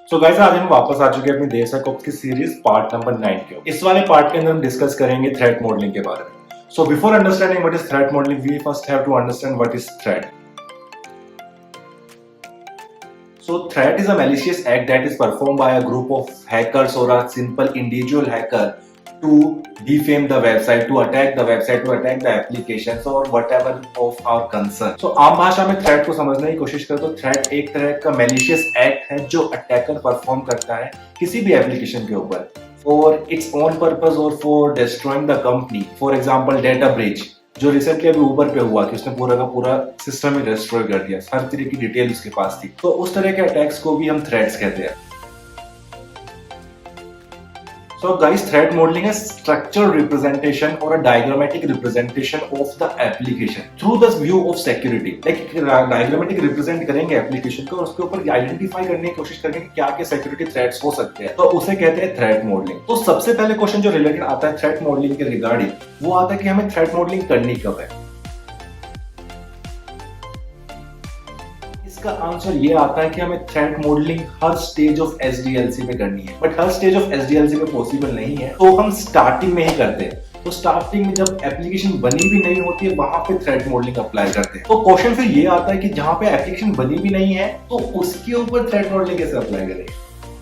So guys आज हम वापस आ चुके हैं अपनी DSA की सीरीज पार्ट नंबर 9 के ऊपर। इस वाले पार्ट के अंदर हम डिस्कस करेंगे थ्रेट मॉडलिंग के बारे में। So before understanding what is threat modelling we first have to understand what is threat. So threat is a malicious act that is performed by a group of hackers or a simple individual hacker to defame the website, to attack the website, to attack the applications or whatever of our concern. So आम भाषा में threat को समझने की कोशिश करें तो threat एक तरह का malicious act है जो अटैकर परफॉर्म करता है किसी भी एप्लीकेशन के ऊपर for its own purpose or for destroying the company. For example, data breach जो रिसेंटली अभी ऊबर पे हुआ कि उसने पूरा का पूरा सिस्टम ही डिस्ट्रॉय कर दिया, हर तरह की डिटेल उसके पास थी। तो उस तरह के अटैक्स को भी हम थ्रेट्स कहते हैं। So guys, threat modeling is structured representation or a diagrammatic representation of the application through the view of security. Like diagrammatic represent करेंगे एप्लीकेशन को और उसके ऊपर आइडेंटिफाई करने की कोशिश करेंगे कि क्या क्या सिक्योरिटी थ्रेट्स हो सकते हैं, तो उसे कहते हैं थ्रेट मॉडलिंग। तो सबसे पहले क्वेश्चन जो रिलेटेड आता है थ्रेट मॉडलिंग के रिगार्डिंग वो आता है कि हमें थ्रेट मॉडलिंग करनी कब है। इसका आंसर ये आता है कि हमें threat modelling her stage of SDLC में करनी है, but her stage of SDLC में पॉसिबल नहीं है, तो हम स्टार्टिंग में ही करते हैं। तो स्टार्टिंग में जब एप्लीकेशन बनी भी नहीं होती है वहां पे थ्रेट मॉडलिंग अप्लाई करते हैं। तो क्वेश्चन फिर ये आता है कि जहां पे एप्लीकेशन बनी भी नहीं है तो उसके ऊपर थ्रेट मॉडलिंग कैसे अप्लाई करें।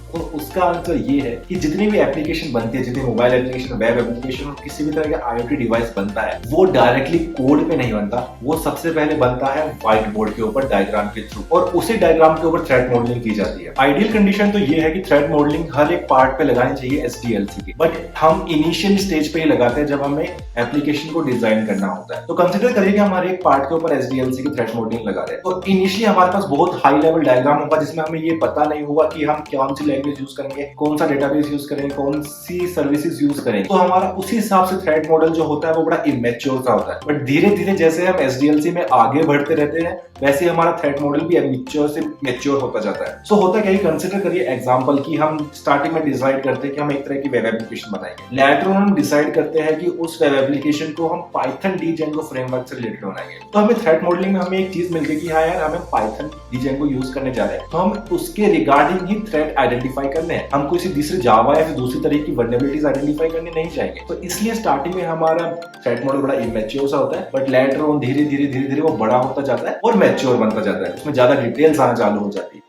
तो उसका आंसर ये है कि जितनी भी एप्लीकेशन बनती है, जितनी मोबाइल एप्लीकेशन, वेब एप्लीकेशन और किसी भी तरह का IoT डिवाइस बनता है वो डायरेक्टली कोड पे नहीं बनता, वो सबसे पहले बनता है व्हाइट बोर्ड के ऊपर डायग्राम के थ्रू और उसी डायग्राम के ऊपर थ्रेट मॉडलिंग की जाती है। आइडियल कंडीशन तो ये है कि थ्रेट मॉडलिंग हर एक पार्ट पे लगानी चाहिए SDLC की, बट हम इनिशियल स्टेज पे ही लगाते हैं जब हमें एप्लीकेशन को डिजाइन करना होता है। तो कंसिडर करिए कि हमारे एक पार्ट के ऊपर SDLC की थ्रेट मॉडलिंग लगा रहे हैं, तो इनिशियली हमारे पास बहुत हाई लेवल डायग्राम होगा जिसमें हमें ये पता नहीं होगा कि हम कौन सी लैंग्वेज यूज करेंगे, कौन सा डेटाबेस यूज करेंगे, कौन सी सर्विसेज यूज करेंगे। तो हमारा उसी हिसाब से थ्रेट मॉडल जो होता है वो बड़ा इमेच्योर सा होता है, बट धीरे धीरे जैसे हम SDLC में आगे बढ़ते रहते हैं वैसे हमारा थ्रेट मॉडल भी मैच्योर से मैच्योर होता जाता है। सो होता क्या है, कंसिडर करिए एग्जांपल कि हम स्टार्टिंग में डिसाइड करते हैं कि हम एक तरह की वेब एप्लीकेशन बनाएंगे, लेटर ऑन हम डिसाइड करते हैं कि उस वेब एप्लीकेशन को हम पाइथन डीजेंगो फ्रेमवर्क से रिलेटेड बनाएंगे। तो हमें थ्रेट मॉडलिंग में हमें एक चीज मिल गई कि हाँ यार हमें पाइथन डीजेंगो यूज करने जा रहे हैं, तो हम उसके रिगार्डिंग ही थ्रेट आइडेंटिफाई करने हैं, हम किसी दूसरे जावा या फिर दूसरी तरह की वल्नरेबिलिटीज आइडेंटिफाई करने नहीं जाएंगे। तो इसलिए स्टार्टिंग में हमारा थ्रेट मॉडल बड़ा इमेच्योर सा होता है, बट लेटर ऑन धीरे धीरे वो बड़ा होता जाता है और मैच्योर बनता जाता है, उसमें ज्यादा डिटेल्स आना चालू हो जाती है।